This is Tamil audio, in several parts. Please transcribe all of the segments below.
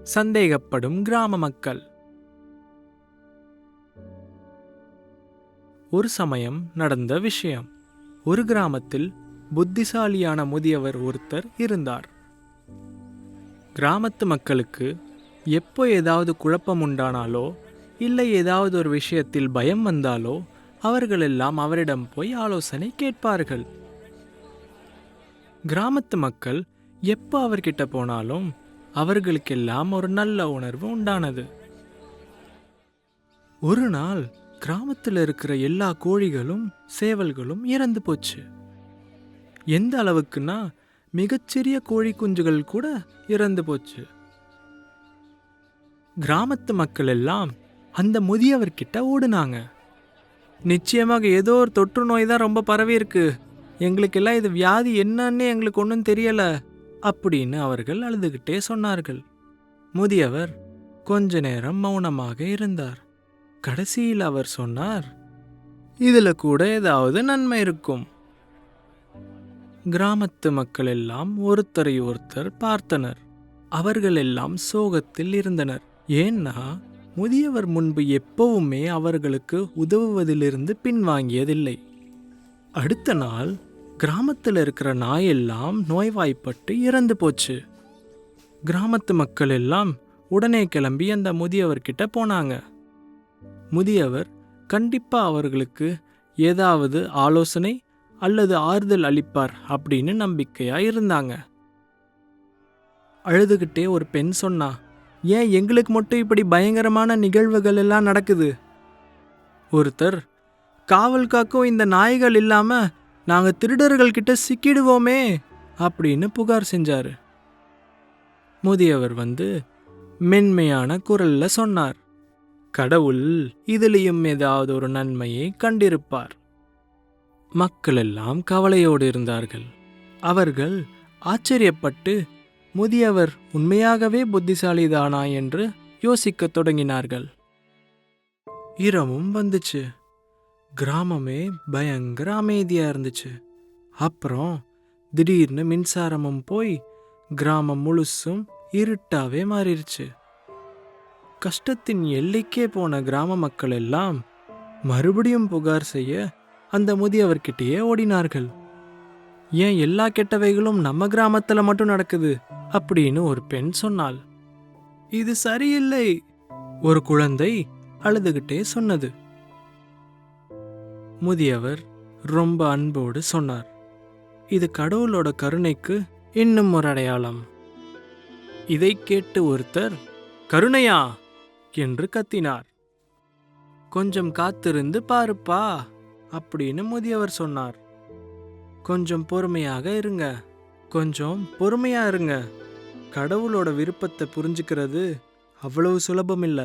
சந்தேகப்படும் கிராம மக்கள். ஒரு சமயம் நடந்த விஷயம். ஒரு கிராமத்தில் புத்திசாலியான முதியவர் ஒருத்தர் இருந்தார். கிராமத்து மக்களுக்கு எப்போ ஏதாவது குழப்பம் உண்டானாலோ இல்லை ஏதாவது ஒரு விஷயத்தில் பயம் வந்தாலோ அவர்களெல்லாம் அவரிடம் போய் ஆலோசனை கேட்பார்கள். கிராமத்து மக்கள் எப்போ அவர்கிட்ட போனாலும் அவர்களுக்கெல்லாம் ஒரு நல்ல உணர்வு உண்டானது. ஒரு நாள் கிராமத்தில் இருக்கிற எல்லா கோழிகளும் சேவல்களும் இறந்து போச்சு. எந்த அளவுக்குன்னா மிகச்சிறிய கோழி குஞ்சுகள் கூட இறந்து போச்சு. கிராமத்து மக்கள் எல்லாம் அந்த முதியவர்கிட்ட ஓடுனாங்க. நிச்சயமாக ஏதோ ஒரு தொற்று நோய் தான் ரொம்ப பரவி இருக்கு, எங்களுக்கெல்லாம் இது வியாதி என்னன்னு எங்களுக்கு ஒன்றும் தெரியல அப்படின்னு அவர்கள் அழுதுகிட்டே சொன்னார்கள். முதியவர் கொஞ்ச நேரம் மௌனமாக இருந்தார். கடைசியில் அவர் சொன்னார், இதுல கூட ஏதாவது நன்மை இருக்கும். கிராமத்து மக்கள் எல்லாம் ஒருத்தரை ஒருத்தர் பார்த்தனர். அவர்கள் எல்லாம் சோகத்தில் இருந்தனர். ஏன்னா முதியவர் முன்பு எப்பவுமே அவர்களுக்கு உதவுவதிலிருந்து பின்வாங்கியதில்லை. அடுத்த நாள் கிராமத்தில் இருக்கிற நாயெல்லாம் நோய்வாய்ப்பட்டு இறந்து போச்சு. கிராமத்து மக்கள் எல்லாம் உடனே கிளம்பி அந்த முதியவர்கிட்ட போனாங்க. முதியவர் கண்டிப்பா அவர்களுக்கு ஏதாவது ஆலோசனை அல்லது ஆறுதல் அளிப்பார் அப்படின்னு நம்பிக்கையா இருந்தாங்க. அழுதுகிட்டே ஒரு பெண் சொன்னா, ஏன் எங்களுக்கு மட்டும் இப்படி பயங்கரமான நிகழ்வுகள் எல்லாம் நடக்குது? ஒருத்தர், காவல் காக்கும் இந்த நாய்கள் இல்லாம நாங்க திருடர்கள் கிட்ட சிக்கிடுவோமே அப்படின்னு புகார் செஞ்சாரு. முதியவர் மென்மையான குரல்ல சொன்னார், கடவுள் இதுலயும் ஏதாவது ஒரு நன்மையை கண்டிருப்பார். மக்கள் எல்லாம் கவலையோடு இருந்தார்கள். அவர்கள் ஆச்சரியப்பட்டு முதியவர் உண்மையாகவே புத்திசாலிதானா என்று யோசிக்கத் தொடங்கினார்கள். இரவும் வந்துச்சு. கிராமமே பயங்கர அமைதியா இருந்துச்சு. அப்புறம் திடீர்னு மின்சாரமும் போய் கிராமம் முழுசும் இருட்டாவே மாறிடுச்சு. கஷ்டத்தின் எல்லைக்கே போன கிராம மக்கள் எல்லாம் மறுபடியும் புகார் செய்ய அந்த முதியவர்கிட்டயே ஓடினார்கள். ஏன் எல்லா கெட்டவைகளும் நம்ம கிராமத்துல மட்டும் நடக்குது அப்படின்னு ஒரு பெண் சொன்னாள். இது சரியில்லை, ஒரு குழந்தை அழுதுகிட்டே சொன்னது. முதியவர் ரொம்ப அன்போடு சொன்னார், இது கடவுளோட கருணைக்கு இன்னும் ஒரு அடையாளம். இதை கேட்டு ஒருத்தர், கருணையா என்று கத்தினார். கொஞ்சம் காத்திருந்து பாருப்பா அப்படின்னு முதியவர் சொன்னார். கொஞ்சம் பொறுமையாக இருங்க, கொஞ்சம் பொறுமையா இருங்க. கடவுளோட விருப்பத்தை புரிஞ்சுக்கிறது அவ்வளவு சுலபம் இல்ல.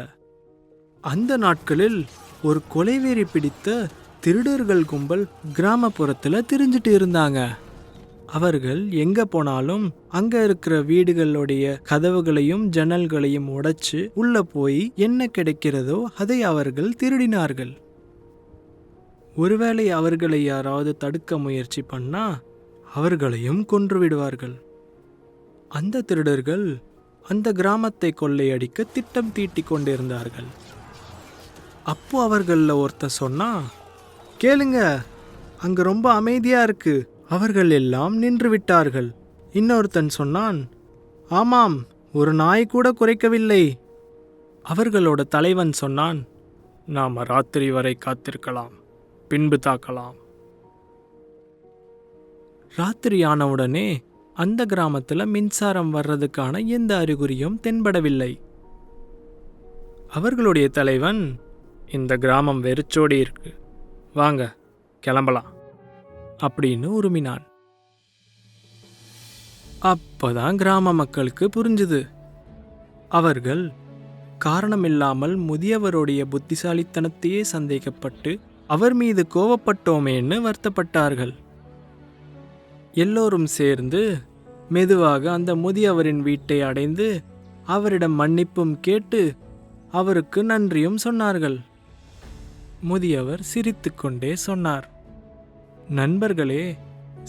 அந்த நாட்களில் ஒரு கொலைவெறி பிடித்த திருடர்கள் கும்பல் கிராமப்புறத்துல திரிஞ்சிட்டு இருந்தாங்க. அவர்கள் எங்க போனாலும் அங்க இருக்கிற வீடுகளுடைய கதவுகளையும் ஜன்னல்களையும் உடைச்சு உள்ள போய் என்ன கிடைக்கிறதோ அதை அவர்கள் திருடினார்கள். ஒருவேளை அவர்களை யாராவது தடுக்க முயற்சி பண்ணா அவர்களையும் கொன்று விடுவார்கள். அந்த திருடர்கள் அந்த கிராமத்தை கொள்ளையடிக்க திட்டம் தீட்டிக் கொண்டிருந்தார்கள். அப்போ அவர்கள ஒருத்தன் சொன்னா, கேளுங்க, அங்க ரொம்ப அமைதியா இருக்கு. அவர்கள் எல்லாம் நின்று விட்டார்கள். இன்னொருத்தன் சொன்னான், ஆமாம், ஒரு நாய் கூட குறைக்கவில்லை. அவர்களோட தலைவன் சொன்னான், நாம ராத்திரி வரை காத்திருக்கலாம், பின்பு தாக்கலாம். ராத்திரி ஆனவுடனே அந்த கிராமத்துல மின்சாரம் வர்றதுக்கான எந்த அறிகுறியும் தென்படவில்லை. அவர்களுடைய தலைவன், இந்த கிராமம் வெறிச்சோடி இருக்கு, வாங்க கிளம்பலாம் அப்படின்னு உருமினான். அப்பதான் கிராம மக்களுக்கு புரிஞ்சுது. அவர்கள் காரணமில்லாமல் முதியவருடைய புத்திசாலித்தனத்தையே சந்தேகப்பட்டு அவர் மீது கோபப்பட்டோமேன்னு வருத்தப்பட்டார்கள். எல்லோரும் சேர்ந்து மெதுவாக அந்த முதியவரின் வீட்டை அடைந்து அவரிடம் மன்னிப்பும் கேட்டு அவருக்கு நன்றியும் சொன்னார்கள். முதியவர் சிரித்துக்கொண்டே சொன்னார், நண்பர்களே,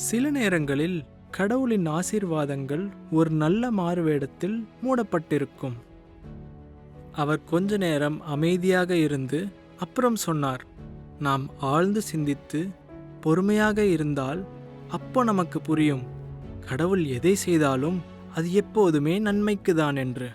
சில நேரங்களில் கடவுளின் ஆசீர்வாதங்கள் ஒரு நல்ல மாறுவேடத்தில் மூடப்பட்டிருக்கும். அவர் கொஞ்ச நேரம் அமைதியாக இருந்து அப்புறம் சொன்னார், நாம் ஆழ்ந்து சிந்தித்து பொறுமையாக இருந்தால் அப்போ நமக்கு புரியும், கடவுள் எதை செய்தாலும் அது எப்போதுமே நன்மைக்குதான் என்று.